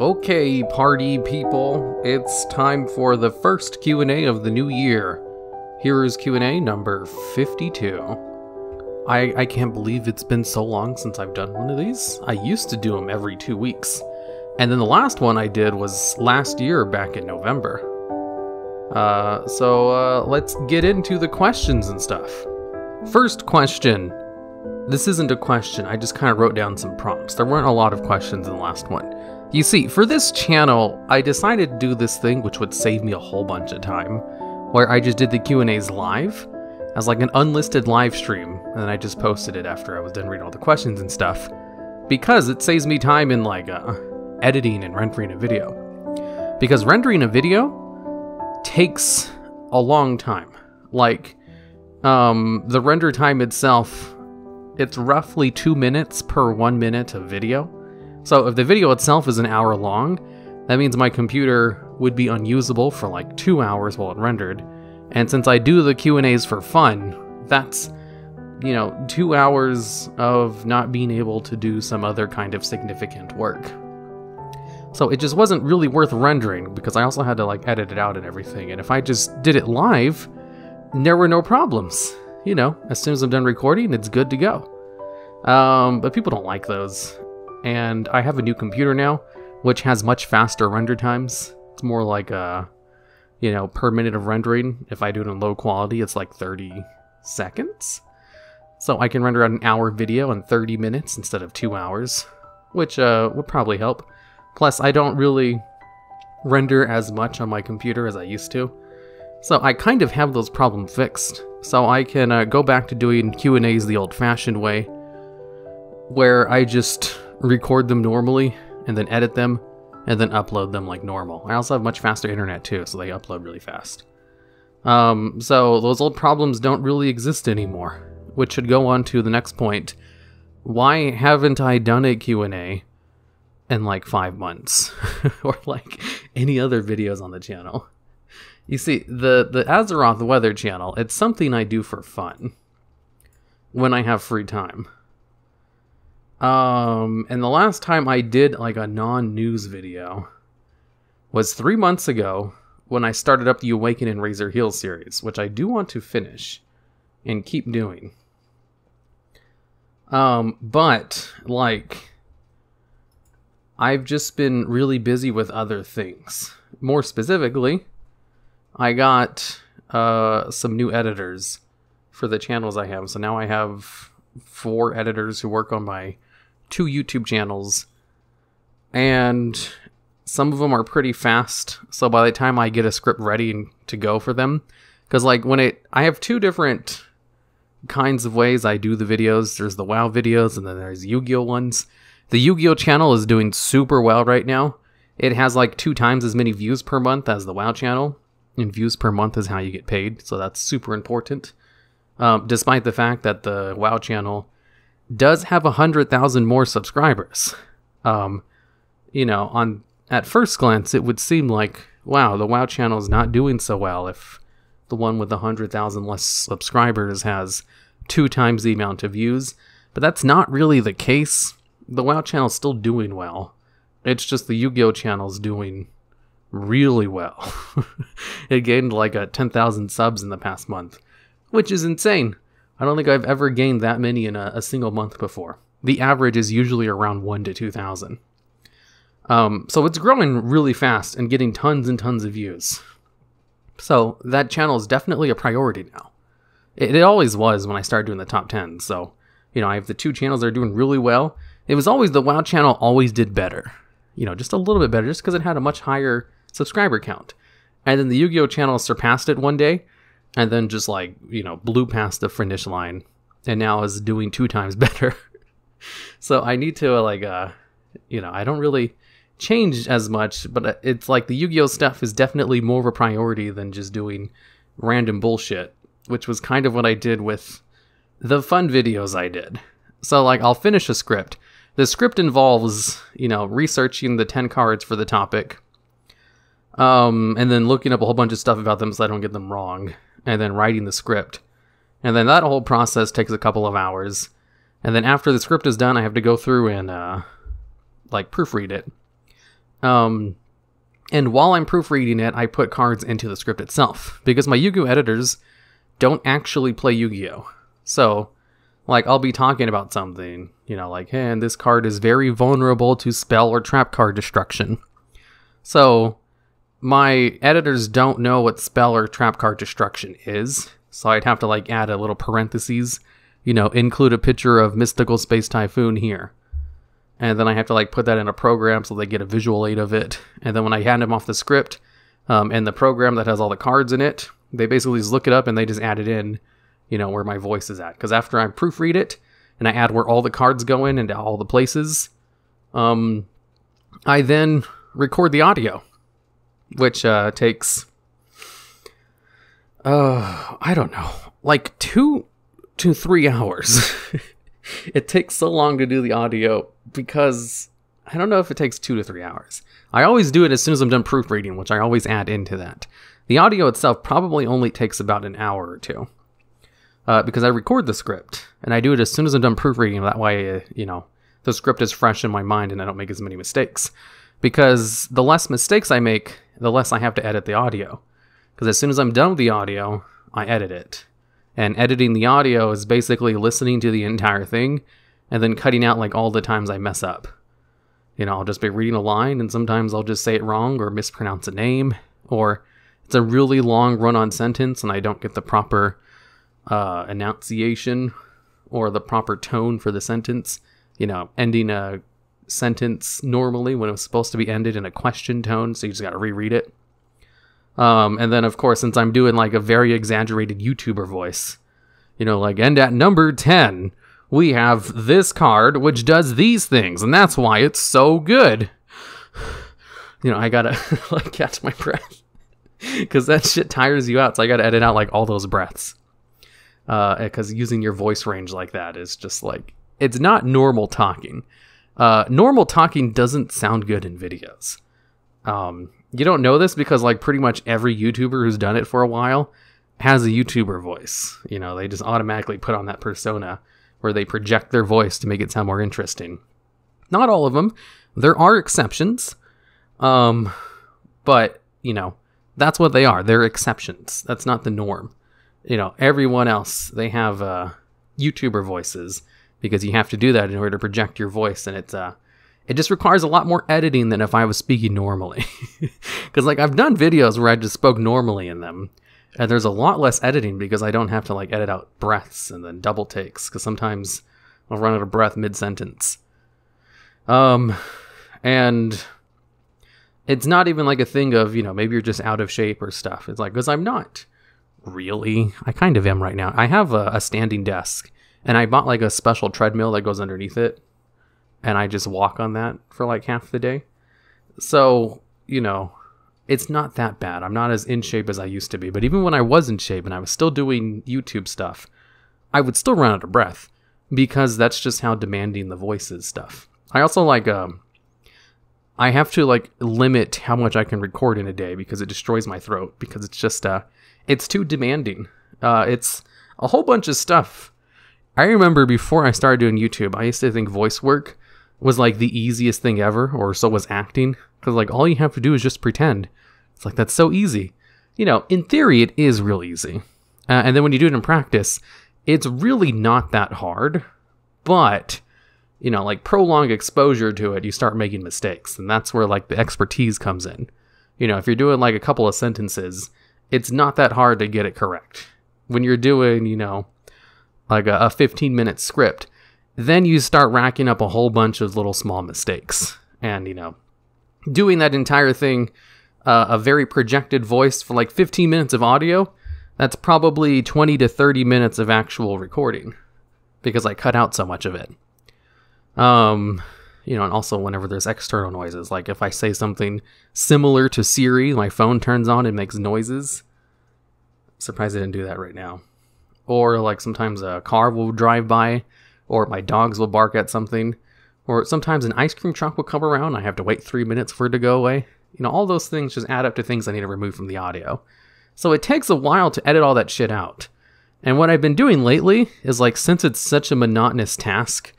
Okay, party people, it's time for the first Q&A of the new year. Here's Q&A number 52. I can't believe it's been so long since I've done one of these. I used to do them every 2 weeks. And then the last one I did was last year back in November. So let's get into the questions and stuff. First question. This isn't a question, I just kind of wrote down some prompts. There weren't a lot of questions in the last one. You see, for this channel, I decided to do this thing which would save me a whole bunch of time, where I just did the Q&As live, as like an unlisted live stream, and then I just posted it after I was done reading all the questions and stuff, because it saves me time in like editing and rendering a video. Because rendering a video takes a long time. Like, the render time itself, it's roughly 2 minutes per 1 minute of video. So if the video itself is an hour long, that means my computer would be unusable for like 2 hours while it rendered. And since I do the Q&As for fun, that's, 2 hours of not being able to do some other kind of significant work. So it just wasn't really worth rendering because I also had to like edit it out and everything. And if I just did it live, there were no problems. As soon as I'm done recording, it's good to go. But people don't like those. And I have a new computer now, which has much faster render times. It's more like, per minute of rendering. If I do it in low quality, it's like 30 seconds. So I can render out an hour video in 30 minutes instead of 2 hours, which would probably help. Plus, I don't really render as much on my computer as I used to. So I kind of have those problems fixed. So I can go back to doing Q&As the old-fashioned way, where I just record them normally, and then edit them, and then upload them like normal. I also have much faster internet too, so they upload really fast. So those old problems don't really exist anymore, which should go on to the next point. Why haven't I done a Q&A in like 5 months? Or like any other videos on the channel? You see, the Azeroth weather channel, it's something I do for fun when I have free time. And the last time I did like a non-news video was 3 months ago when I started up the Awaken and Razor Heal series, which I do want to finish and keep doing. But like, I've just been really busy with other things. More specifically, I got some new editors for the channels I have. So now I have 4 editors who work on my 2 YouTube channels, and some of them are pretty fast. So by the time I get a script ready to go for them, because like I have 2 different kinds of ways I do the videos. There's the WoW videos, and then there's Yu-Gi-Oh ones. The Yu-Gi-Oh channel is doing super well right now. It has like 2 times as many views per month as the WoW channel, and views per month is how you get paid, so that's super important. Despite the fact that the WoW channel does have 100,000 more subscribers. At first glance, it would seem like, wow, the WoW channel is not doing so well if the one with 100,000 less subscribers has 2 times the amount of views. But that's not really the case. The WoW channel is still doing well. It's just the Yu-Gi-Oh channel is doing really well. It gained like 10,000 subs in the past month, which is insane. I don't think I've ever gained that many in a single month before. The average is usually around 1 to 2,000. So it's growing really fast and getting tons and tons of views. So that channel is definitely a priority now. It always was when I started doing the top 10. So, I have the 2 channels that are doing really well. It was always the WoW channel always did better. Just a little bit better, just because it had a much higher subscriber count. And then the Yu-Gi-Oh channel surpassed it one day, and then just like, blew past the finish line, and now is doing 2 times better. So I need to like, I don't really change as much, but it's like the Yu-Gi-Oh stuff is definitely more of a priority than just doing random bullshit, which was kind of what I did with the fun videos I did. So like, I'll finish a script. The script involves, researching the 10 cards for the topic, and then looking up a whole bunch of stuff about them so I don't get them wrong, and then writing the script. And then that whole process takes a couple of hours. And then after the script is done, I have to go through and, proofread it. And while I'm proofreading it, I put cards into the script itself, because my Yu-Gi-Oh editors don't actually play Yu-Gi-Oh. So, like, I'll be talking about something, you know, like, hey, and this card is very vulnerable to spell or trap card destruction. So, my editors don't know what spell or trap card destruction is, so I'd have to, like, add a little parentheses, you know, include a picture of Mystical Space Typhoon here. And then I have to, like, put that in a program so they get a visual aid of it. And then when I hand them off the script, and the program that has all the cards in it, they basically just look it up and they just add it in, you know, where my voice is at. Because after I proofread it, and I add where all the cards go in into all the places, I then record the audio, which takes, I don't know, like 2 to 3 hours. It takes so long to do the audio because I don't know if it takes 2 to 3 hours. I always do it as soon as I'm done proofreading, which I always add into that. The audio itself probably only takes about an hour or two, because I record the script and I do it as soon as I'm done proofreading. That way, you know, the script is fresh in my mind and I don't make as many mistakes. Because the less mistakes I make, the less I have to edit the audio. Because as soon as I'm done with the audio, I edit it. And editing the audio is basically listening to the entire thing and then cutting out like all the times I mess up. You know, I'll just be reading a line and sometimes I'll just say it wrong or mispronounce a name, or it's a really long run-on sentence and I don't get the proper enunciation or the proper tone for the sentence. You know, ending a sentence normally when it was supposed to be ended in a question tone, so you just got to reread it. And then, of course, since I'm doing like a very exaggerated YouTuber voice, you know, like, and at number 10, we have this card which does these things, and that's why it's so good. You know, I gotta like catch my breath because that shit tires you out. So I gotta edit out like all those breaths. Because using your voice range like that is just like, it's not normal talking. Normal talking doesn't sound good in videos. You don't know this because like pretty much every YouTuber who's done it for a while has a YouTuber voice. You know, they just automatically put on that persona where they project their voice to make it sound more interesting. Not all of them. There are exceptions. But, you know, that's what they are. They're exceptions. That's not the norm. You know, everyone else, they have YouTuber voices because you have to do that in order to project your voice, and it just requires a lot more editing than if I was speaking normally. Because, like, I've done videos where I just spoke normally in them, and there's a lot less editing because I don't have to, like, edit out breaths and then double takes, because sometimes I'll run out of breath mid-sentence. And it's not even, like, a thing of, you know, maybe you're just out of shape or stuff. It's like, because I'm not. Really? I kind of am right now. I have a standing desk, and I bought, like, a special treadmill that goes underneath it. And I just walk on that for like half the day. So, you know, it's not that bad. I'm not as in shape as I used to be. But even when I was in shape and I was still doing YouTube stuff, I would still run out of breath because that's just how demanding the voice is stuff. I also like, I have to like limit how much I can record in a day because it destroys my throat because it's just, it's too demanding. It's a whole bunch of stuff. I remember before I started doing YouTube, I used to think voice work was like the easiest thing ever, or so was acting, because like all you have to do is just pretend. It's like, that's so easy. You know, in theory, it is real easy. And then when you do it in practice, it's really not that hard, but, you know, like prolonged exposure to it, you start making mistakes, and that's where like the expertise comes in. You know, if you're doing like a couple of sentences, it's not that hard to get it correct. When you're doing, you know, like a 15-minute script, then you start racking up a whole bunch of little small mistakes. And, you know, doing that entire thing, a very projected voice for like 15 minutes of audio, that's probably 20 to 30 minutes of actual recording because I cut out so much of it. You know, and also whenever there's external noises, like if I say something similar to Siri, my phone turns on and makes noises. Surprised I didn't do that right now. Or like sometimes a car will drive by, or my dogs will bark at something, or sometimes an ice cream truck will come around. I have to wait 3 minutes for it to go away. You know, all those things just add up to things I need to remove from the audio. So it takes a while to edit all that shit out. And what I've been doing lately is like, since it's such a monotonous task,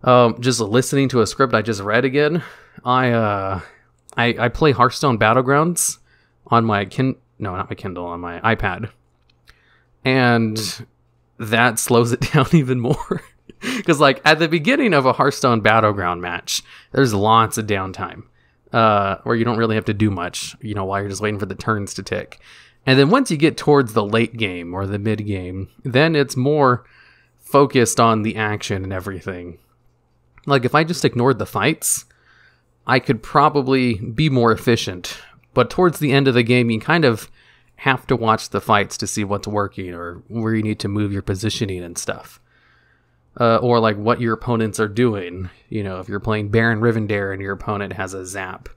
Just listening to a script I just read again. I play Hearthstone Battlegrounds on my no, not my Kindle, on my iPad. And that slows it down even more. Because, like, at the beginning of a Hearthstone Battleground match, there's lots of downtime where you don't really have to do much, you know, while you're just waiting for the turns to tick. And then once you get towards the late game or the mid game, then it's more focused on the action and everything. Like, if I just ignored the fights, I could probably be more efficient. But towards the end of the game, you kind of have to watch the fights to see what's working or where you need to move your positioning and stuff. Or like what your opponents are doing. You know, if you're playing Baron Rivendare and your opponent has a zap,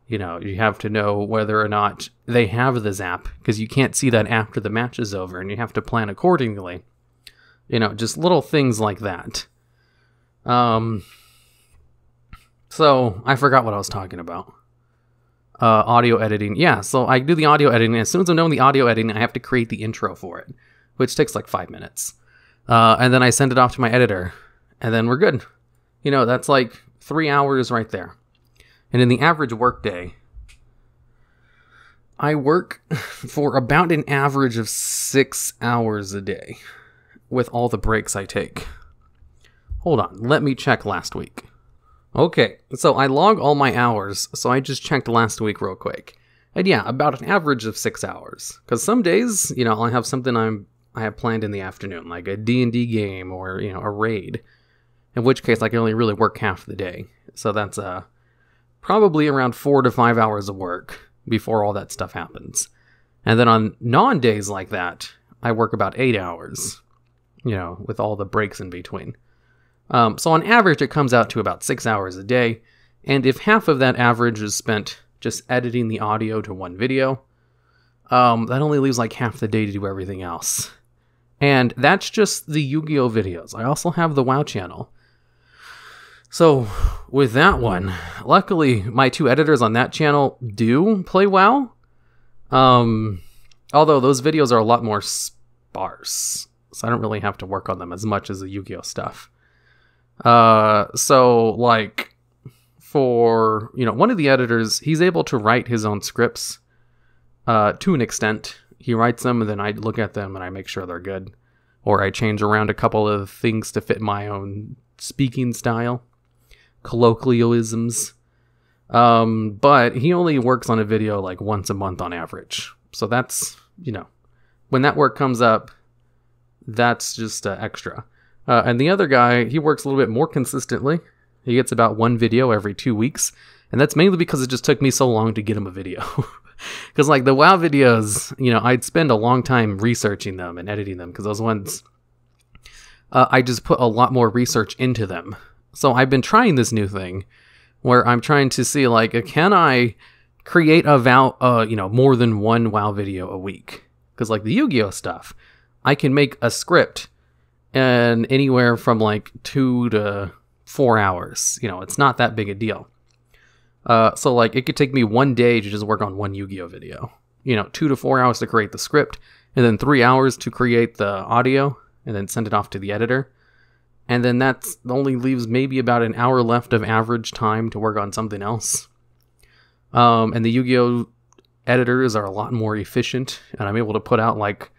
you know, you have to know whether or not they have the zap, because you can't see that after the match is over, and you have to plan accordingly. You know, just little things like that. So I forgot what I was talking about. Audio editing. Yeah, so I do the audio editing. As soon as I'm done with the audio editing, I have to create the intro for it, which takes like 5 minutes. And then I send it off to my editor, and then we're good. You know, that's like 3 hours right there. And in the average work day, I work for about an average of 6 hours a day with all the breaks I take. Hold on, let me check last week. Okay, so I log all my hours, so I just checked last week real quick. And yeah, about an average of 6 hours. Because some days, you know, I have something I have planned in the afternoon, like a D&D game or, you know, a raid. In which case, I can only really work half the day. So that's probably around 4 to 5 hours of work before all that stuff happens. And then on non-days like that, I work about 8 hours, you know, with all the breaks in between. So on average, it comes out to about 6 hours a day. And if half of that average is spent just editing the audio to one video, that only leaves like half the day to do everything else. And that's just the Yu-Gi-Oh! Videos. I also have the WoW channel. So with that one, luckily my 2 editors on that channel do play WoW. Although those videos are a lot more sparse, so I don't really have to work on them as much as the Yu-Gi-Oh! Stuff. So like for, you know, one of the editors, he's able to write his own scripts, to an extent. He writes them and then I look at them and I make sure they're good. Or I change around a couple of things to fit my own speaking style. Colloquialisms. But he only works on a video like once a month on average. So that's, you know, when that work comes up, that's just extra. And the other guy, he works a little bit more consistently. He gets about 1 video every 2 weeks. And that's mainly because it just took me so long to get him a video. Because like the WoW videos, you know, I'd spend a long time researching them and editing them. Because those ones, I just put a lot more research into them. So I've been trying this new thing where I'm trying to see like, can I create a WoW, you know, more than 1 WoW video a week? Because like the Yu-Gi-Oh! Stuff, I can make a script in anywhere from like 2 to 4 hours. You know, it's not that big a deal. So like it could take me 1 day to just work on 1 Yu-Gi-Oh! Video. You know, 2 to 4 hours to create the script, and then 3 hours to create the audio, and then send it off to the editor. And then that only leaves maybe about an hour left of average time to work on something else. And the Yu-Gi-Oh! Editors are a lot more efficient, and I'm able to put out like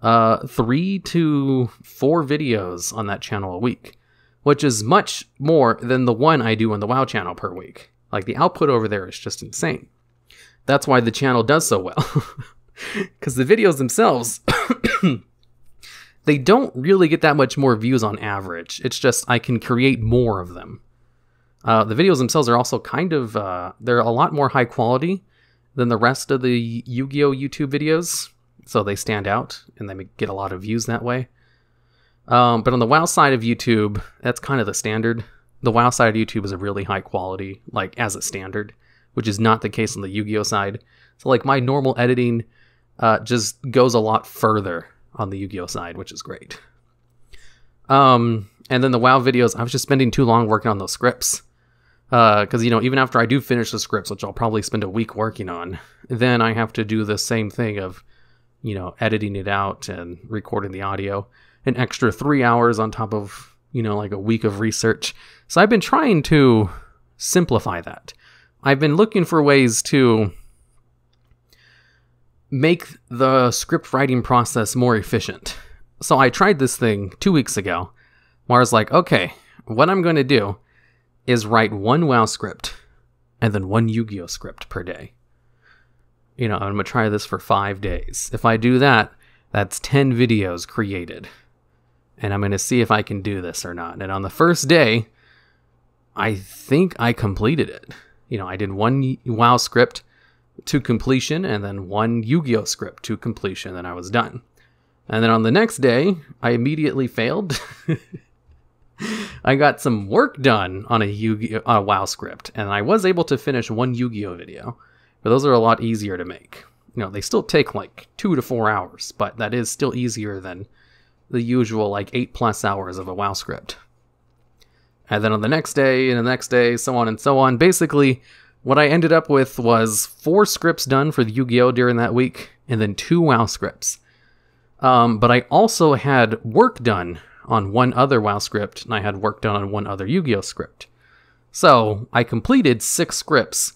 3 to 4 videos on that channel a week, which is much more than the one I do on the WoW channel per week. Like the output over there is just insane. That's why the channel does so well. Because the videos themselves, they don't really get that much more views on average. It's just I can create more of them. The videos themselves are also kind of, they're a lot more high quality than the rest of the Yu-Gi-Oh! YouTube videos. So they stand out and they get a lot of views that way. But on the WoW side of YouTube, that's kind of the standard. The WoW side of YouTube is a really high quality, like as a standard, which is not the case on the Yu-Gi-Oh! Side. So like my normal editing just goes a lot further on the Yu-Gi-Oh! Side, which is great. And then the WoW videos, I was just spending too long working on those scripts. Because, you know, even after I do finish the scripts, which I'll probably spend a week working on, then I have to do the same thing of, you know, editing it out and recording the audio. An extra 3 hours on top of you know, like a week of research. So I've been trying to simplify that. I've been looking for ways to make the script writing process more efficient. So I tried this thing 2 weeks ago, where I was like, okay, what I'm going to do is write one WoW script and then one Yu-Gi-Oh script per day. You know, I'm going to try this for 5 days. If I do that, that's 10 videos created. And I'm going to see if I can do this or not. And on the first day, I think I completed it. You know, I did one WoW script to completion and then one Yu-Gi-Oh script to completion, and I was done. And then on the next day, I immediately failed. I got some work done on a WoW script, and I was able to finish one Yu-Gi-Oh video. But those are a lot easier to make. You know, they still take like 2 to 4 hours, but that is still easier than the usual like 8+ hours of a WoW script. And then on the next day, and the next day, so on and so on. Basically, what I ended up with was 4 scripts done for the Yu-Gi-Oh! During that week, and then 2 WoW scripts. But I also had work done on one other WoW script, and I had work done on one other Yu-Gi-Oh! Script. So I completed 6 scripts,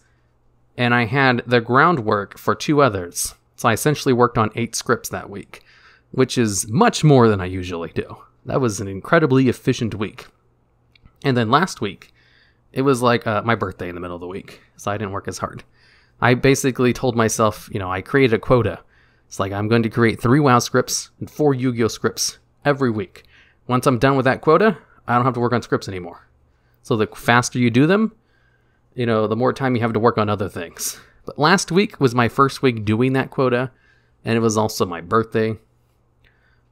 and I had the groundwork for 2 others. So I essentially worked on 8 scripts that week, which is much more than I usually do. That was an incredibly efficient week. And then last week, it was like my birthday in the middle of the week, so I didn't work as hard. I basically told myself, you know, I created a quota. It's like I'm going to create 3 WoW scripts and 4 Yu-Gi-Oh scripts every week. Once I'm done with that quota, I don't have to work on scripts anymore. So the faster you do them, you know, the more time you have to work on other things. But last week was my first week doing that quota, and it was also my birthday.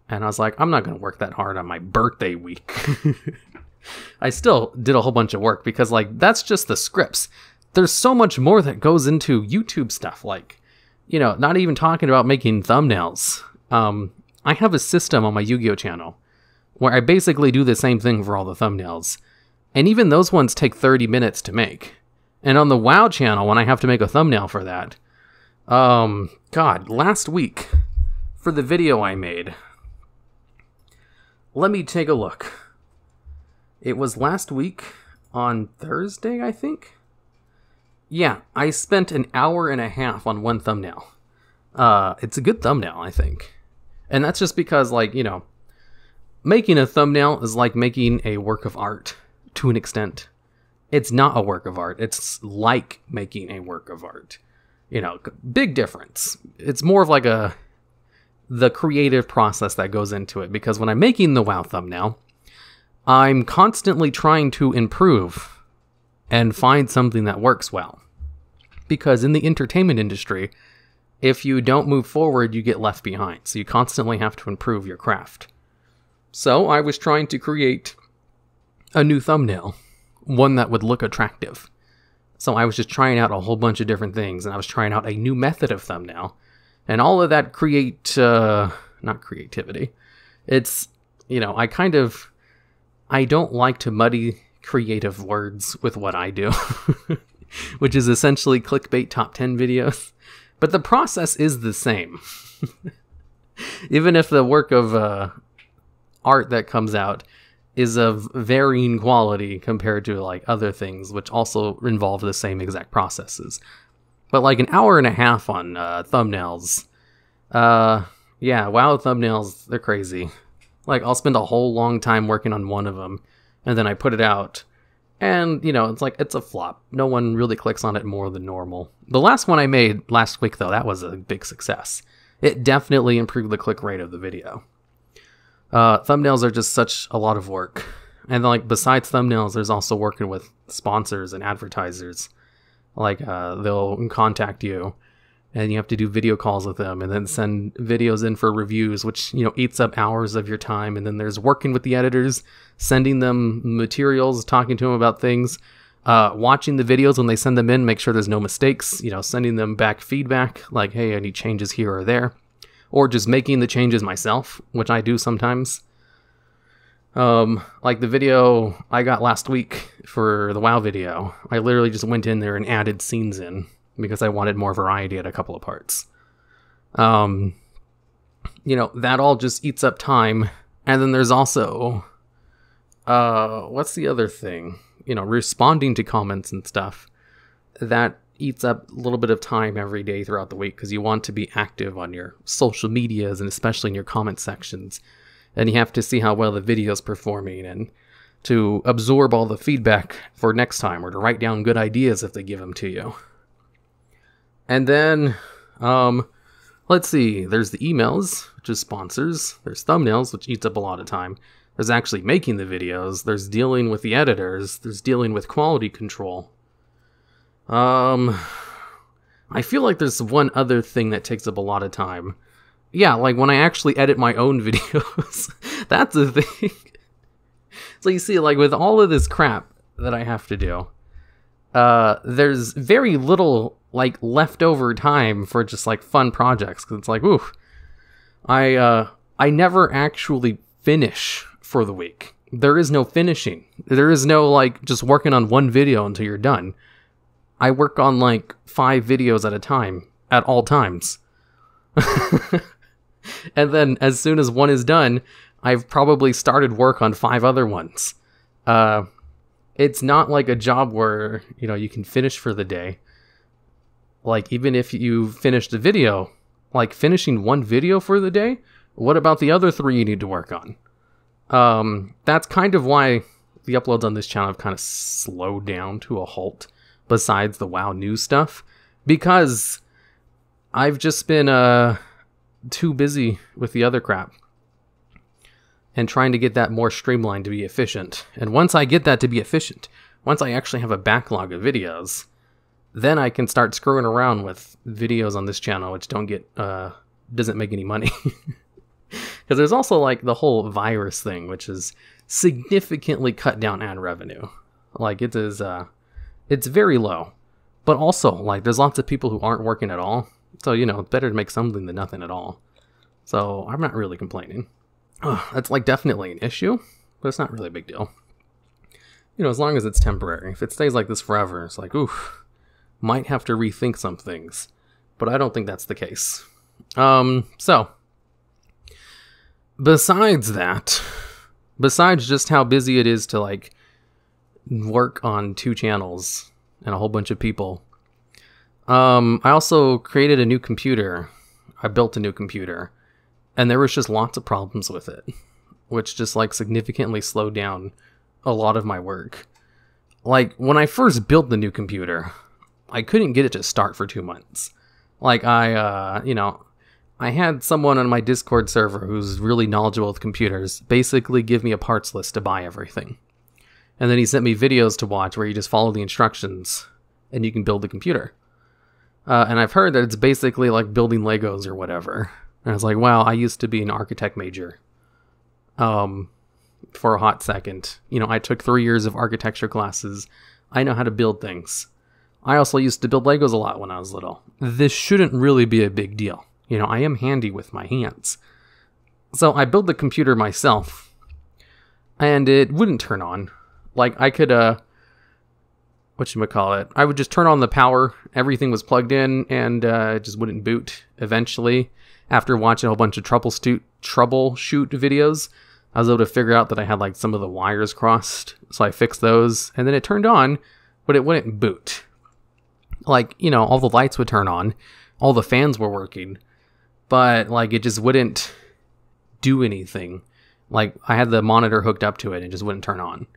And I was like, I'm not going to work that hard on my birthday week. I still did a whole bunch of work because, like, that's just the scripts. There's so much more that goes into YouTube stuff, like, you know, not even talking about making thumbnails. I have a system on my Yu-Gi-Oh channel where I basically do the same thing for all the thumbnails. And even those ones take 30 minutes to make. And on the WoW channel, when I have to make a thumbnail for that, God, last week, for the video I made, let me take a look. It was last week on Thursday, I think? Yeah, I spent an hour and a half on one thumbnail. It's a good thumbnail, I think. And that's just because, like, you know, making a thumbnail is like making a work of art, to an extent. It's not a work of art. It's like making a work of art. You know, big difference. It's more of like the creative process that goes into it. Because when I'm making the WoW thumbnail, I'm constantly trying to improve and find something that works well. Because in the entertainment industry, if you don't move forward, you get left behind. So you constantly have to improve your craft. So I was trying to create a new thumbnail, one that would look attractive. So I was just trying out a whole bunch of different things, and I was trying out a new method of thumbnail. And all of that not creativity. It's, you know, I don't like to muddy creative words with what I do, which is essentially clickbait top 10 videos. But the process is the same. Even if the work of art that comes out is of varying quality compared to like other things, which also involve the same exact processes. But like an hour and a half on thumbnails, yeah, WoW thumbnails, they're crazy. Like, I'll spend a whole long time working on one of them, and then I put it out, and, you know, it's like, it's a flop. No one really clicks on it more than normal. The last one I made last week, though, that was a big success. It definitely improved the click rate of the video. Thumbnails are just such a lot of work. And, like, besides thumbnails, there's also working with sponsors and advertisers. Like, they'll contact you, and you have to do video calls with them, and then send videos in for reviews, which, you know, eats up hours of your time. And then there's working with the editors, sending them materials, talking to them about things, watching the videos when they send them in, make sure there's no mistakes, you know, sending them back feedback, like, hey, I need changes here or there, or just making the changes myself, which I do sometimes. Like the video I got last week for the WoW video, I literally just went in there and added scenes in, because I wanted more variety at a couple of parts. You know, that all just eats up time. And then there's also What's the other thing? You know, responding to comments and stuff. That eats up a little bit of time every day throughout the week because you want to be active on your social medias and especially in your comment sections. And you have to see how well the video's performing and to absorb all the feedback for next time or to write down good ideas if they give them to you. And then, let's see, there's the emails, which is sponsors. There's thumbnails, which eats up a lot of time. There's actually making the videos. There's dealing with the editors. There's dealing with quality control. I feel like there's one other thing that takes up a lot of time. Yeah, like when I actually edit my own videos. That's a thing. So you see, like with all of this crap that I have to do, there's very little like leftover time for just like fun projects. Cause it's like, ooh, I never actually finish for the week. There is no finishing. There is no like just working on one video until you're done. I work on like 5 videos at a time at all times. And then as soon as one is done, I've probably started work on 5 other ones. It's not like a job where, you know, you can finish for the day. Like, even if you finished a video, like finishing one video for the day, what about the other 3 you need to work on? That's kind of why the uploads on this channel have kind of slowed down to a halt, besides the WoW news stuff, because I've just been too busy with the other crap and trying to get that more streamlined to be efficient. And once I get that to be efficient, once I actually have a backlog of videos, then I can start screwing around with videos on this channel which don't get doesn't make any money. Because there's also like the whole virus thing, which is significantly cut down ad revenue. Like it is it's very low. But also, like, there's lots of people who aren't working at all. So, you know, it's better to make something than nothing at all. So, I'm not really complaining. That's, like, definitely an issue, but it's not really a big deal. You know, as long as it's temporary. If it stays like this forever, it's like, oof, might have to rethink some things. But I don't think that's the case. So, besides that, besides just how busy it is to, like, work on 2 channels and a whole bunch of people, I also created a new computer. I built a new computer, and there was just lots of problems with it, which just like significantly slowed down a lot of my work. Like when I first built the new computer, I couldn't get it to start for 2 months. Like you know, I had someone on my Discord server who's really knowledgeable with computers basically give me a parts list to buy everything. And then he sent me videos to watch where you just follow the instructions and you can build the computer. And I've heard that it's basically like building Legos or whatever. And I was like, wow, I used to be an architect major. For a hot second. You know, I took 3 years of architecture classes. I know how to build things. I also used to build Legos a lot when I was little. This shouldn't really be a big deal. You know, I am handy with my hands. So I built the computer myself. And it wouldn't turn on. Like, I could, whatchamacallit, I would just turn on the power, everything was plugged in, and it just wouldn't boot eventually. After watching a whole bunch of troubleshoot videos, I was able to figure out that I had, like, some of the wires crossed, so I fixed those, and then it turned on, but it wouldn't boot. Like, you know, all the lights would turn on, all the fans were working, but, like, it just wouldn't do anything. Like, I had the monitor hooked up to it, and it just wouldn't turn on.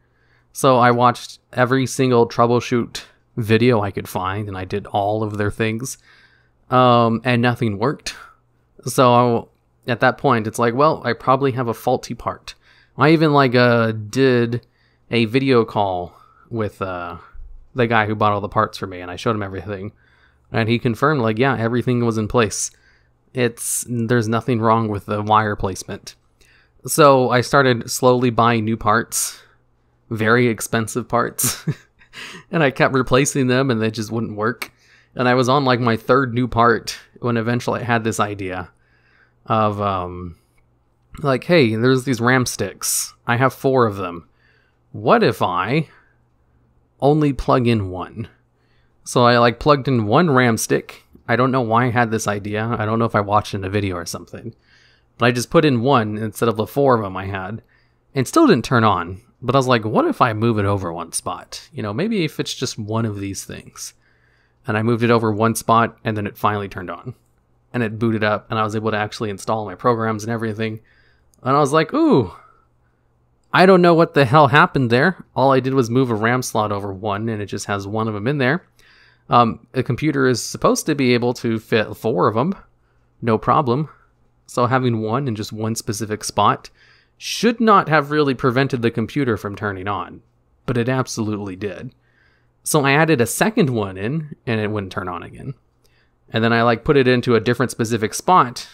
So I watched every single troubleshoot video I could find, and I did all of their things, and nothing worked. So at that point, it's like, well, I probably have a faulty part. I even like did a video call with the guy who bought all the parts for me, and I showed him everything, and he confirmed, like, yeah, everything was in place. There's nothing wrong with the wire placement. So I started slowly buying new parts. Very expensive parts. And I kept replacing them and they just wouldn't work. And I was on like my 3rd new part when eventually I had this idea of like, hey, there's these RAM sticks. I have 4 of them. What if I only plug in 1? So I like plugged in 1 RAM stick. I don't know why I had this idea. I don't know if I watched it in a video or something. But I just put in 1 instead of the 4 of them I had. And still didn't turn on. But I was like, what if I move it over one spot? You know, maybe if it's just one of these things. And I moved it over one spot, and then it finally turned on. And it booted up, and I was able to actually install my programs and everything. And I was like, ooh, I don't know what the hell happened there. All I did was move a RAM slot over one, and it just has one of them in there. The computer is supposed to be able to fit 4 of them, no problem. So having one in just one specific spot should not have really prevented the computer from turning on, but it absolutely did. So I added a second one in, and it wouldn't turn on again. And then I like put it into a different specific spot,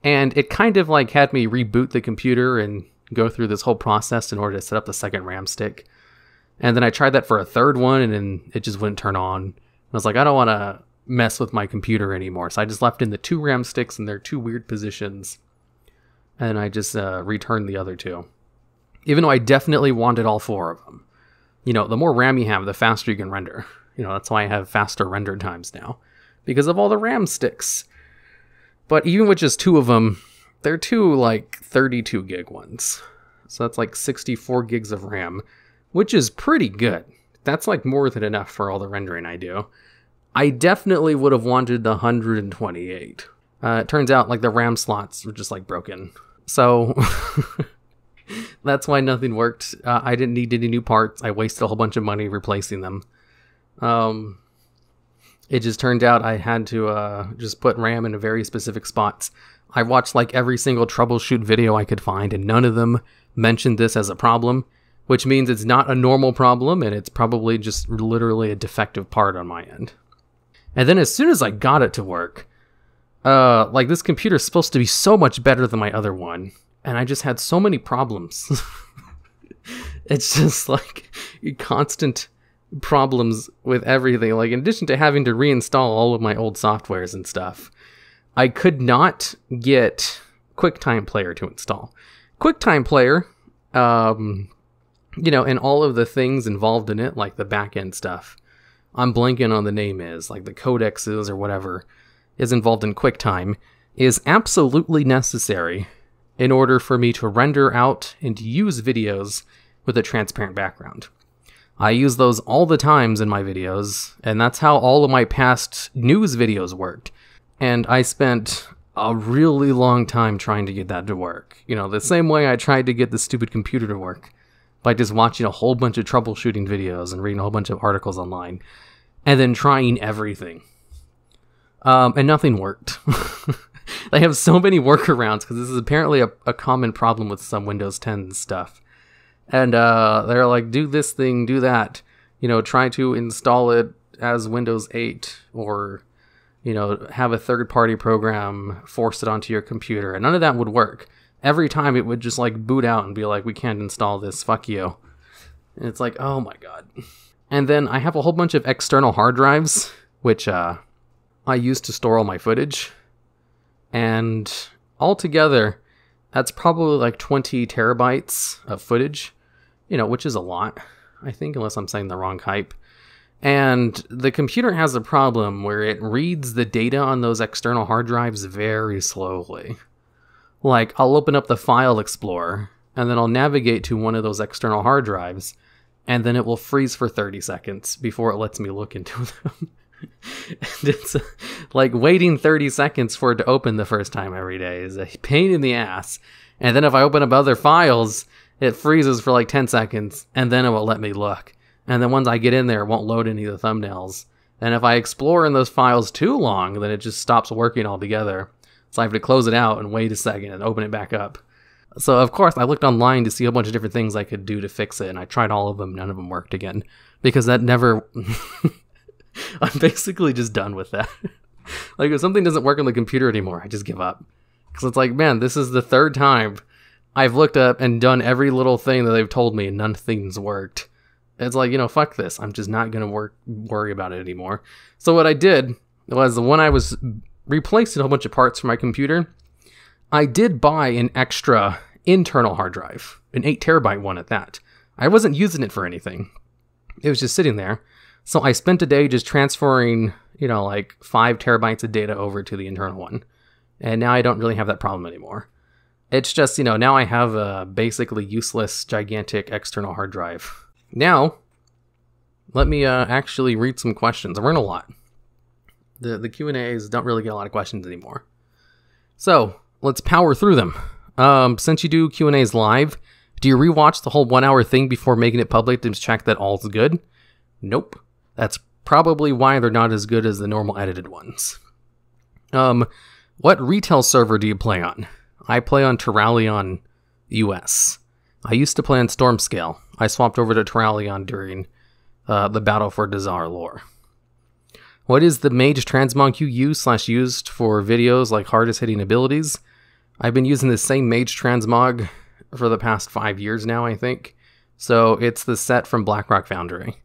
and it kind of like had me reboot the computer and go through this whole process in order to set up the second RAM stick. And then I tried that for a third one, and then it just wouldn't turn on. I was like, I don't want to mess with my computer anymore. So I just left in the 2 RAM sticks in their 2 weird positions. And I just returned the other 2. Even though I definitely wanted all 4 of them. You know, the more RAM you have, the faster you can render. You know, that's why I have faster render times now. Because of all the RAM sticks. But even with just 2 of them, they're 2 like 32 gig ones. So that's like 64 gigs of RAM, which is pretty good. That's like more than enough for all the rendering I do. I definitely would have wanted the 128. It turns out like the RAM slots were just like broken. So that's why nothing worked. I didn't need any new parts. I wasted a whole bunch of money replacing them. It just turned out I had to just put RAM in very specific spots. I watched like every single troubleshoot video I could find, and none of them mentioned this as a problem, which means it's not a normal problem, and it's probably just literally a defective part on my end. And then as soon as I got it to work, like this computer is supposed to be so much better than my other one, and I just had so many problems. It's just like constant problems with everything. Like in addition to having to reinstall all of my old softwares and stuff, I could not get QuickTime Player to install. QuickTime Player, you know, and all of the things involved in it, like the backend stuff, I'm blanking on the name is, like the codexes or whatever is involved in QuickTime, is absolutely necessary in order for me to render out and use videos with a transparent background. I use those all the times in my videos, and that's how all of my past news videos worked. And I spent a really long time trying to get that to work. You know, the same way I tried to get the stupid computer to work, by just watching a whole bunch of troubleshooting videos and reading a whole bunch of articles online, and then trying everything. And nothing worked. They have so many workarounds, because this is apparently a common problem with some Windows 10 stuff. And they're like, do this thing, do that. You know, try to install it as Windows 8, or, you know, have a third-party program force it onto your computer. And none of that would work. Every time it would just like boot out and be like, we can't install this, fuck you. And it's like, oh my god. And then I have a whole bunch of external hard drives, which I use to store all my footage. And altogether, that's probably like 20 terabytes of footage, you know, which is a lot, I think, unless I'm saying the wrong hype. And the computer has a problem where it reads the data on those external hard drives very slowly. Like, I'll open up the File Explorer, and then I'll navigate to one of those external hard drives, and then it will freeze for 30 seconds before it lets me look into them. And it's like waiting 30 seconds for it to open the first time every day is a pain in the ass. And then if I open up other files, it freezes for like 10 seconds, and then it will let me look. And then once I get in there, it won't load any of the thumbnails. And if I explore in those files too long, then it just stops working altogether. So I have to close it out and wait a second and open it back up. So of course I looked online to see a bunch of different things I could do to fix it, and I tried all of them, none of them worked again. Because that never... I'm basically just done with that. Like if something doesn't work on the computer anymore, I just give up. Because it's like, man, this is the 3rd time I've looked up and done every little thing that they've told me and nothing's worked. It's like, you know, fuck this. I'm just not going to worry about it anymore. So what I did was, when I was replacing a whole bunch of parts for my computer, I did buy an extra internal hard drive, an 8 terabyte one at that. I wasn't using it for anything. It was just sitting there. So I spent a day just transferring, you know, like 5 terabytes of data over to the internal one. And now I don't really have that problem anymore. It's just, you know, now I have a basically useless, gigantic external hard drive. Now, let me actually read some questions. I learned a lot. The Q&As don't really get a lot of questions anymore. So, let's power through them. Since you do Q&As live, do you rewatch the whole 1 hour thing before making it public to check that all's good? Nope. That's probably why they're not as good as the normal edited ones. What retail server do you play on? I play on Terralion US. I used to play on Stormscale. I swapped over to Terralion during the Battle for Dazar lore. What is the mage transmog you used for videos like hardest hitting abilities? I've been using the same mage transmog for the past 5 years now, I think. So it's the set from Blackrock Foundry.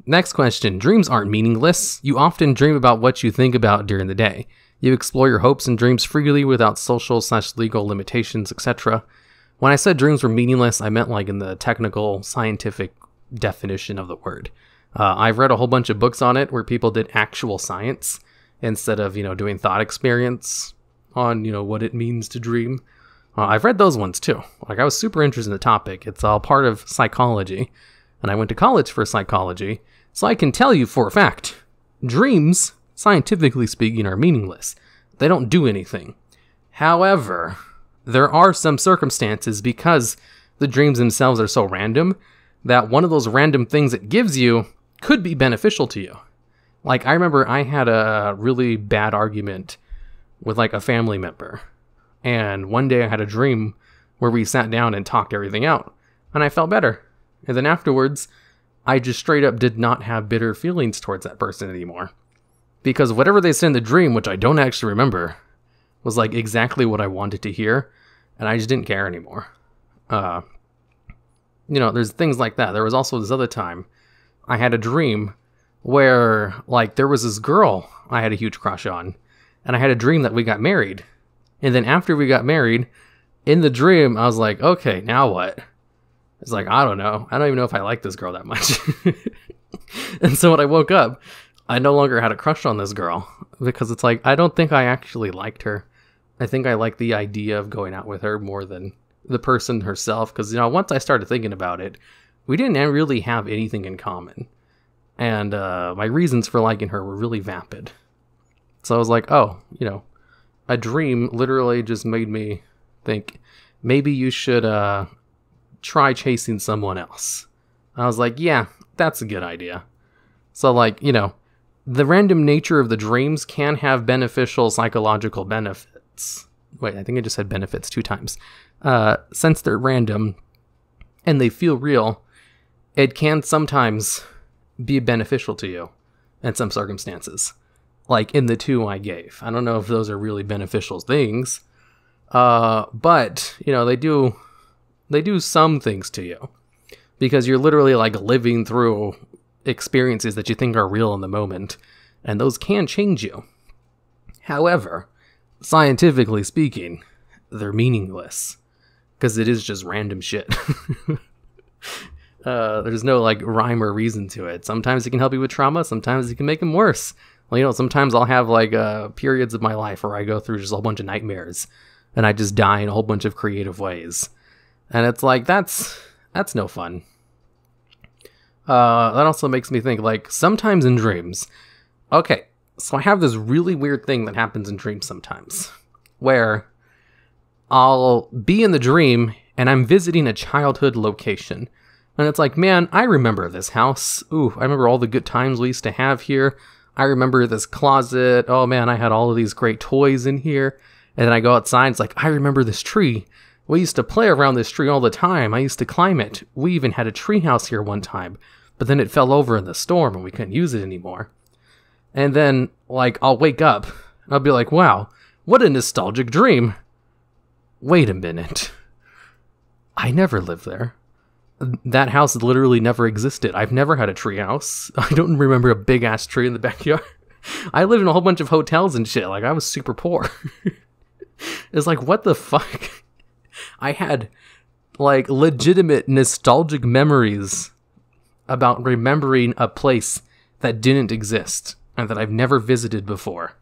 Next question. Dreams aren't meaningless. You often dream about what you think about during the day. You explore your hopes and dreams freely without social/legal limitations, etc. When I said dreams were meaningless, I meant like in the technical, scientific definition of the word. I've read a whole bunch of books on it where people did actual science instead of, you know, doing thought experience on, you know, what it means to dream. I've read those ones too. Like, I was super interested in the topic. It's all part of psychology, and I went to college for psychology, so I can tell you for a fact, dreams, scientifically speaking, are meaningless. They don't do anything. However, there are some circumstances, because the dreams themselves are so random, that one of those random things it gives you could be beneficial to you. Like, I remember I had a really bad argument with like a family member, and one day I had a dream where we sat down and talked everything out, and I felt better. And then afterwards, I just straight up did not have bitter feelings towards that person anymore. Because whatever they said in the dream, which I don't actually remember, was like exactly what I wanted to hear, and I just didn't care anymore. You know, there's things like that. There was also this other time I had a dream where, like, there was this girl I had a huge crush on, and I had a dream that we got married. And then after we got married, in the dream, I was like, okay, now what? It's like, I don't know. I don't even know if I like this girl that much. And so when I woke up, I no longer had a crush on this girl, because it's like, I don't think I actually liked her. I think I liked the idea of going out with her more than the person herself, because, you know, once I started thinking about it, we didn't really have anything in common. And my reasons for liking her were really vapid. So I was like, oh, you know, a dream literally just made me think, maybe you should try chasing someone else. I was like, yeah, that's a good idea. So, like, you know, the random nature of the dreams can have beneficial psychological benefits. Wait, I think I just said benefits 2 times. Since they're random and they feel real, it can sometimes be beneficial to you in some circumstances. Like in the 2 I gave. I don't know if those are really beneficial things, but, you know, they do some things to you, because you're literally like living through experiences that you think are real in the moment, and those can change you. However, scientifically speaking, they're meaningless, because it is just random shit. There's no like rhyme or reason to it. Sometimes it can help you with trauma, sometimes it can make them worse. Well, you know, sometimes I'll have like periods of my life where I go through just a whole bunch of nightmares, and I just die in a whole bunch of creative ways. And it's like, that's no fun. That also makes me think, like, sometimes in dreams, okay, so I have this really weird thing that happens in dreams sometimes, where I'll be in the dream, and I'm visiting a childhood location. And it's like, man, I remember this house. Ooh, I remember all the good times we used to have here. I remember this closet. Oh man, I had all of these great toys in here. And then I go outside, it's like, I remember this tree. We used to play around this tree all the time. I used to climb it. We even had a tree house here one time, but then it fell over in the storm and we couldn't use it anymore. And then, like, I'll wake up and I'll be like, wow, what a nostalgic dream. Wait a minute. I never lived there. That house literally never existed. I've never had a tree house. I don't remember a big ass tree in the backyard. I lived in a whole bunch of hotels and shit. Like, I was super poor. It's like, what the fuck? I had, like, legitimate nostalgic memories about remembering a place that didn't exist and that I've never visited before.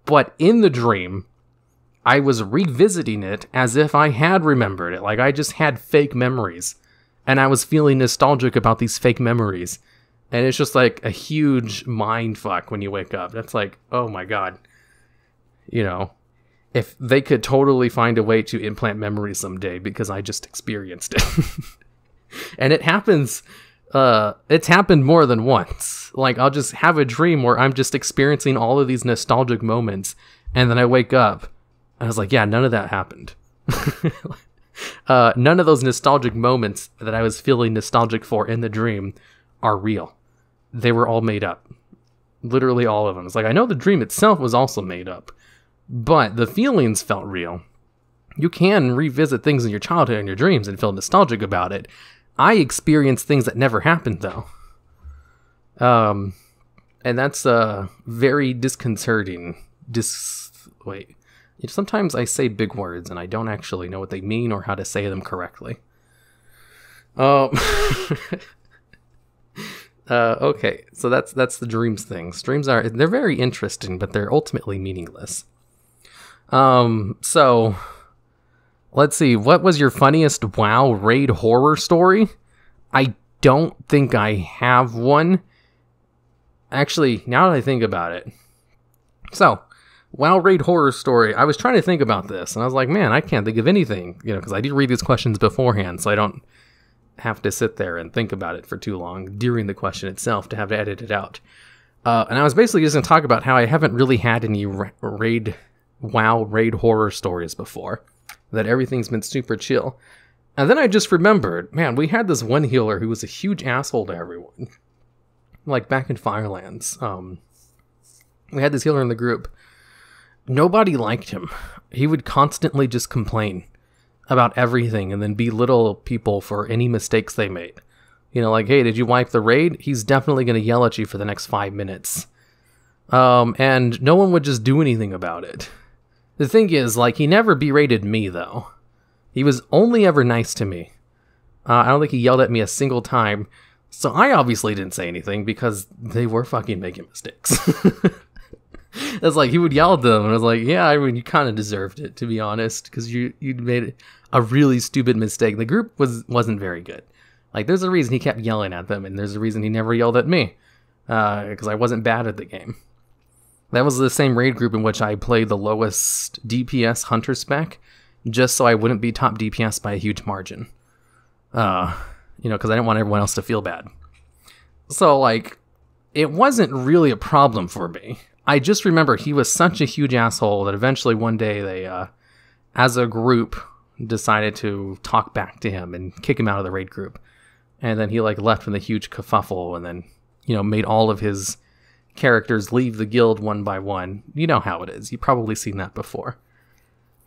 But in the dream, I was revisiting it as if I had remembered it. Like I just had fake memories. And I was feeling nostalgic about these fake memories. And it's just like a huge mind fuck when you wake up. That's like, oh my god. You know, if they could totally find a way to implant memories someday because I just experienced it. And it happens, it's happened more than once. Like I'll just have a dream where I'm just experiencing all of these nostalgic moments. And then I wake up and I was like, yeah, none of that happened. None of those nostalgic moments that I was feeling nostalgic for in the dream are real. They were all made up. Literally all of them. It's like, I know the dream itself was also made up, but the feelings felt real. You can revisit things in your childhood and your dreams and feel nostalgic about it. I experienced things that never happened, though. And that's very disconcerting. Wait. Sometimes I say big words and I don't actually know what they mean or how to say them correctly. Okay, so that's the dreams things. Dreams they're very interesting, but they're ultimately meaningless. So let's see. What was your funniest WoW raid horror story? I don't think I have one. Actually, now that I think about it. So, WoW raid horror story. I was trying to think about this, and I was like, man, I can't think of anything, because I did read these questions beforehand, so I don't have to sit there and think about it for too long during the question itself to have to edit it out. And I was basically just going to talk about how I haven't really had any WoW raid horror stories before, that everything's been super chill. And then I just remembered, man, we had this one healer who was a huge asshole to everyone. Like back in Firelands. We had this healer in the group. Nobody liked him. He would constantly just complain about everything and then belittle people for any mistakes they made. Like, hey, did you wipe the raid? He's definitely going to yell at you for the next 5 minutes. And no one would just do anything about it. The thing is, like, he never berated me, though. He was only ever nice to me. I don't think he yelled at me a single time. So I obviously didn't say anything because they were fucking making mistakes. It's like, he would yell at them, and I was like, yeah, I mean, you kind of deserved it, to be honest, because you made a really stupid mistake. The group wasn't very good. Like, there's a reason he kept yelling at them, and there's a reason he never yelled at me, because I wasn't bad at the game. That was the same raid group in which I played the lowest DPS hunter spec, just so I wouldn't be top DPS by a huge margin. Because I didn't want everyone else to feel bad. So, like, it wasn't really a problem for me. I just remember he was such a huge asshole that eventually one day they, as a group, decided to talk back to him and kick him out of the raid group. And then he, like, left with a huge kerfuffle and then, made all of his characters leave the guild one by one. You know how it is. You've probably seen that before.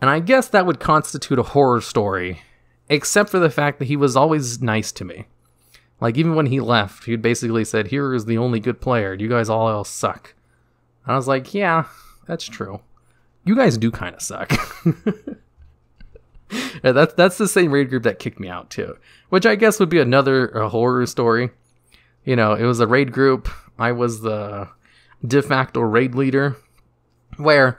And I guess that would constitute a horror story, except for the fact that he was always nice to me. Like, even when he left, he basically said, Hiru is the only good player. You guys all else suck. And I was like, yeah, that's true. You guys do kind of suck. Yeah, that's the same raid group that kicked me out, too. Which I guess would be another horror story. It was a raid group. I was the de facto raid leader. Where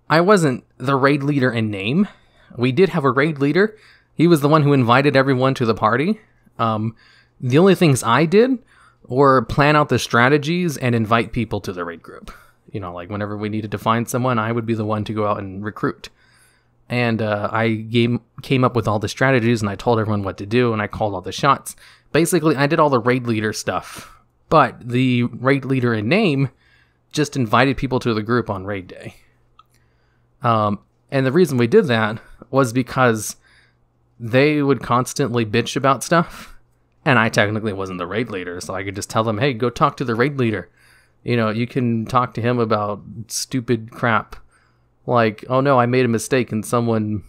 I wasn't the raid leader in name. We did have a raid leader. He was the one who invited everyone to the party. The only things I did were plan out the strategies and invite people to the raid group. Like whenever we needed to find someone, I would be the one to go out and recruit. And I came up with all the strategies, and I told everyone what to do, and I called all the shots. Basically, I did all the raid leader stuff. But the raid leader in name just invited people to the group on raid day. And the reason we did that was because they would constantly bitch about stuff. And I technically wasn't the raid leader, so I could just tell them, hey, go talk to the raid leader. You can talk to him about stupid crap. Like, oh no, I made a mistake and someone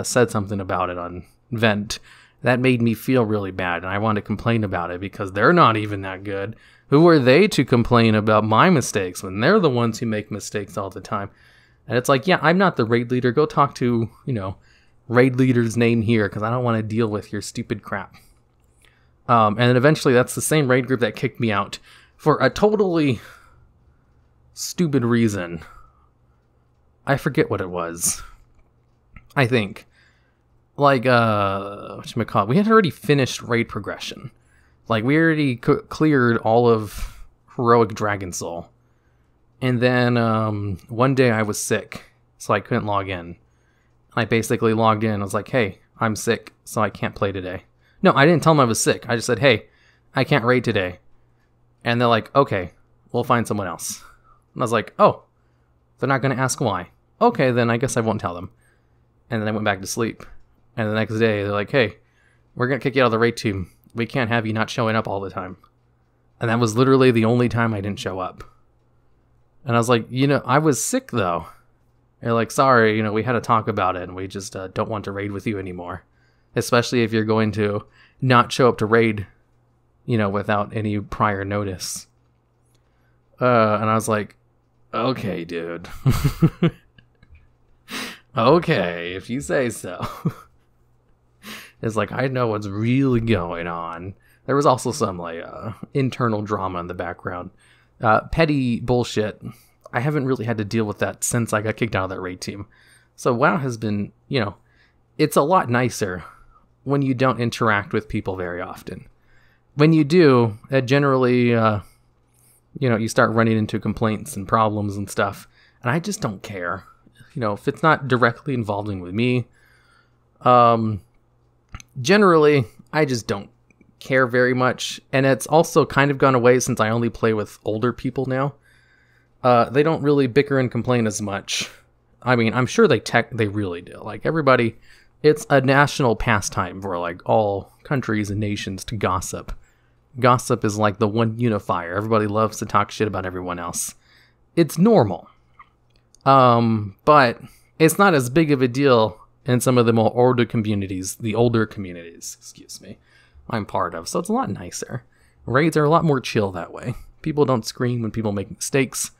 said something about it on Vent. That made me feel really bad, and I want to complain about it because they're not even that good. Who are they to complain about my mistakes when they're the ones who make mistakes all the time? And it's like, yeah, I'm not the raid leader. Go talk to, raid leader's name here because I don't want to deal with your stupid crap. And then eventually that's the same raid group that kicked me out for a totally stupid reason. I forget what it was. I think. Like, whatchamacallit, we had already finished raid progression. Like, we already cleared all of Heroic Dragon Soul. And then, one day I was sick, so I couldn't log in. I basically logged in, I was like, hey, I'm sick, so I can't play today. No, I didn't tell them I was sick, I just said, hey, I can't raid today. And they're like, okay, we'll find someone else. And I was like, oh, they're not going to ask why. Okay, then I guess I won't tell them. And then I went back to sleep. And the next day, they're like, hey, we're going to kick you out of the raid team. We can't have you not showing up all the time. And that was literally the only time I didn't show up. And I was like, I was sick, though. They're like, sorry, we had to talk about it, and we just don't want to raid with you anymore. Especially if you're going to not show up to raid, without any prior notice. And I was like, okay, dude. Okay, if you say so. It's like, I know what's really going on. There was also some, internal drama in the background. Petty bullshit. I haven't really had to deal with that since I got kicked out of that raid team. So WoW has been, it's a lot nicer when you don't interact with people very often. When you do, it generally, you start running into complaints and problems and stuff. And I just don't care. If it's not directly involving with me, generally, I just don't care very much. And it's also kind of gone away since I only play with older people now. They don't really bicker and complain as much. I mean, I'm sure they really do. Like, everybody, it's a national pastime for, all countries and nations to gossip. Gossip is like the one unifier. Everybody loves to talk shit about everyone else. It's normal. But it's not as big of a deal in some of the more older communities, I'm part of. So it's a lot nicer. Raids are a lot more chill that way. People don't scream when people make mistakes.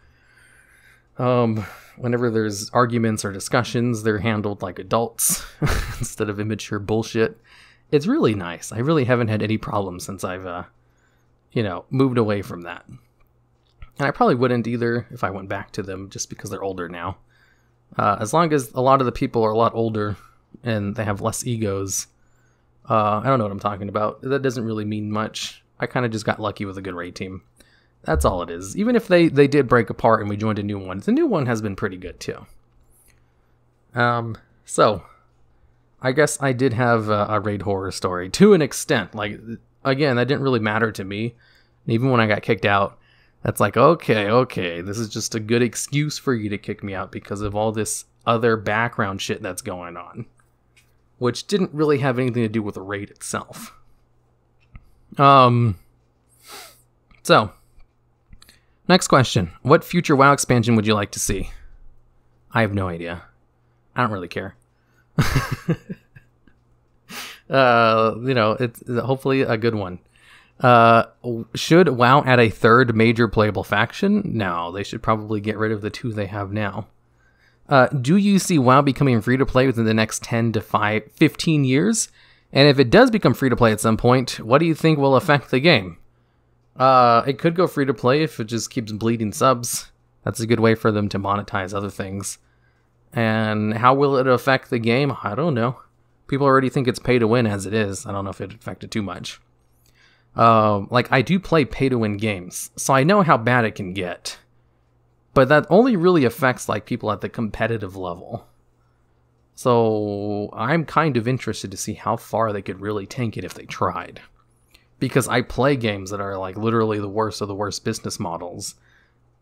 Whenever there's arguments or discussions, they're handled like adults instead of immature bullshit. It's really nice. I really haven't had any problems since I've, moved away from that. And I probably wouldn't either if I went back to them just because they're older now. As long as a lot of the people are a lot older and they have less egos, I don't know what I'm talking about. That doesn't really mean much. I kind of just got lucky with a good raid team. That's all it is. Even if they did break apart and we joined a new one, the new one has been pretty good too. So, I guess I did have a raid horror story to an extent. Like, again, that didn't really matter to me. And even when I got kicked out, that's like, okay, this is just a good excuse for you to kick me out because of all this other background shit that's going on. Which didn't really have anything to do with the raid itself. So, next question. What future WoW expansion would you like to see? I have no idea. I don't really care. It's hopefully a good one. Should WoW add a third major playable faction? No, they should probably get rid of the two they have now. Do you see WoW becoming free-to-play within the next 10 to 15 years? And if it does become free-to-play at some point, what do you think will affect the game? It could go free-to-play if it just keeps bleeding subs. That's a good way for them to monetize other things. And how will it affect the game? I don't know. People already think it's pay-to-win as it is. I don't know if it affected too much. I do play pay-to-win games, so I know how bad it can get. But that only really affects, people at the competitive level. So, I'm kind of interested to see how far they could really tank it if they tried. Because I play games that are, literally the worst of the worst business models.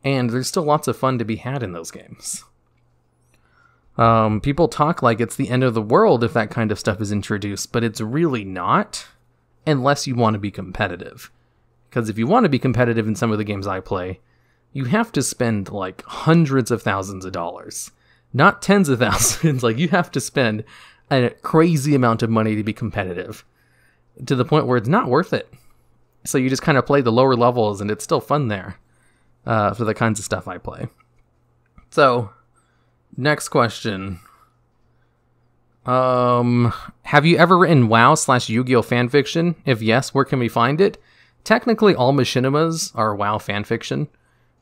And there's still lots of fun to be had in those games. People talk like it's the end of the world if that kind of stuff is introduced, but it's really not. Unless you want to be competitive. Because if you want to be competitive in some of the games I play, you have to spend hundreds of thousands of dollars. Not tens of thousands. You have to spend a crazy amount of money to be competitive. To the point where it's not worth it. So you just kind of play the lower levels and it's still fun there. For the kinds of stuff I play. So, next question. Have you ever written WoW/Yu-Gi-Oh fanfiction? If yes, where can we find it? Technically, all machinimas are WoW fanfiction,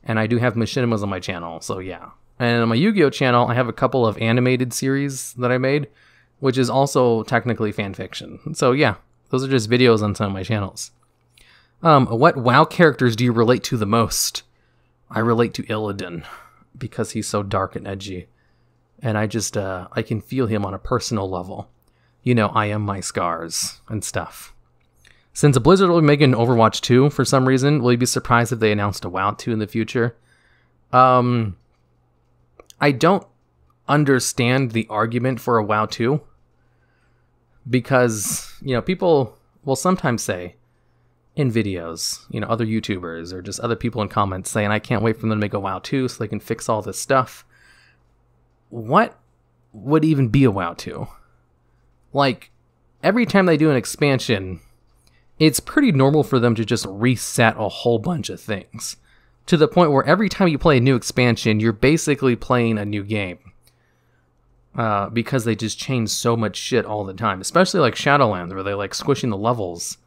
and I do have machinimas on my channel, so yeah. And on my Yu-Gi-Oh channel, I have a couple of animated series that I made, which is also technically fan fiction. So yeah, those are just videos on some of my channels. What WoW characters do you relate to the most? I relate to Illidan because he's so dark and edgy. And I just, I can feel him on a personal level. You know, I am my scars and stuff. Since Blizzard will be making Overwatch 2 for some reason, will you be surprised if they announced a WoW 2 in the future? I don't understand the argument for a WoW 2. Because, you know, people will sometimes say in videos, you know, other YouTubers or just other people in comments saying, I can't wait for them to make a WoW 2 so they can fix all this stuff. What would even be a WoW 2? Like, every time they do an expansion, it's pretty normal for them to just reset a whole bunch of things. To the point where every time you play a new expansion, you're basically playing a new game. Because they just change so much shit all the time. Especially like Shadowlands, where they like squishing the levels.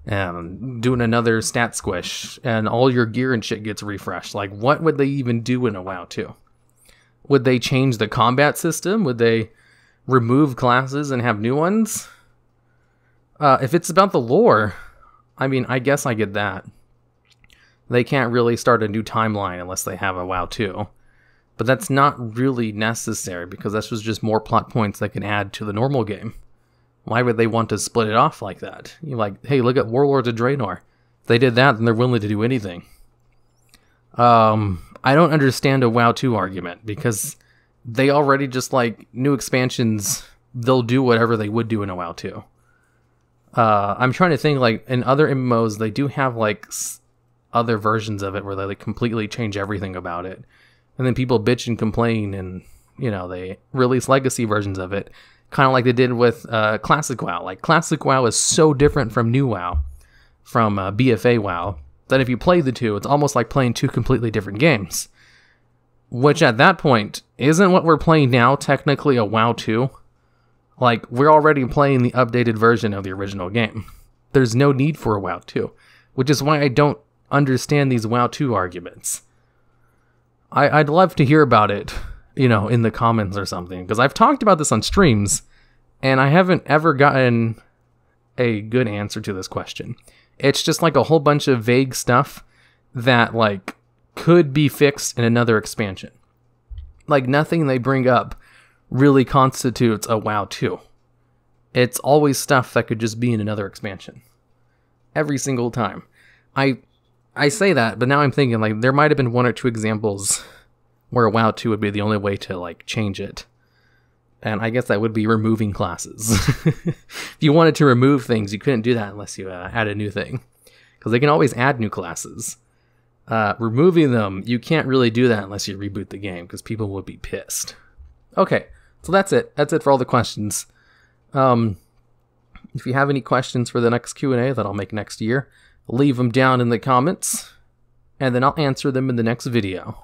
And doing another stat squish. And all your gear and shit gets refreshed. Like, what would they even do in a WoW 2? Would they change the combat system? Would they remove classes and have new ones? If it's about the lore, I mean, I guess I get that. They can't really start a new timeline unless they have a WoW 2. But that's not really necessary, because that's just more plot points they can add to the normal game. Why would they want to split it off like that? You're like, hey, look at Warlords of Draenor. If they did that, then they're willing to do anything. I don't understand a WoW 2 argument, because they already just, like, new expansions, they'll do whatever they would do in a WoW 2. I'm trying to think, like, in other MMOs, they do have, like, other versions of it where they like, completely change everything about it. And then people bitch and complain, and, you know, they release legacy versions of it. Kind of like they did with Classic WoW. Like, Classic WoW is so different from New WoW, from BFA WoW, that if you play the two, it's almost like playing two completely different games. Which, at that point, isn't what we're playing now technically a WoW 2? Like, we're already playing the updated version of the original game. There's no need for a WoW 2. Which is why I don't understand these WoW 2 arguments. I'd love to hear about it, you know, in the comments or something. Because I've talked about this on streams, and I haven't ever gotten a good answer to this question. It's just like a whole bunch of vague stuff that, like, could be fixed in another expansion. Like, nothing they bring up really constitutes a WoW 2. It's always stuff that could just be in another expansion. Every single time. I say that, but now I'm thinking, like, there might have been one or two examples where a WoW 2 would be the only way to, like, change it. And I guess that would be removing classes. If you wanted to remove things, you couldn't do that unless you add a new thing. Because they can always add new classes. Removing them, you can't really do that unless you reboot the game, because people would be pissed. Okay, so that's it. That's it for all the questions. If you have any questions for the next Q&A that I'll make next year, leave them down in the comments, and then I'll answer them in the next video.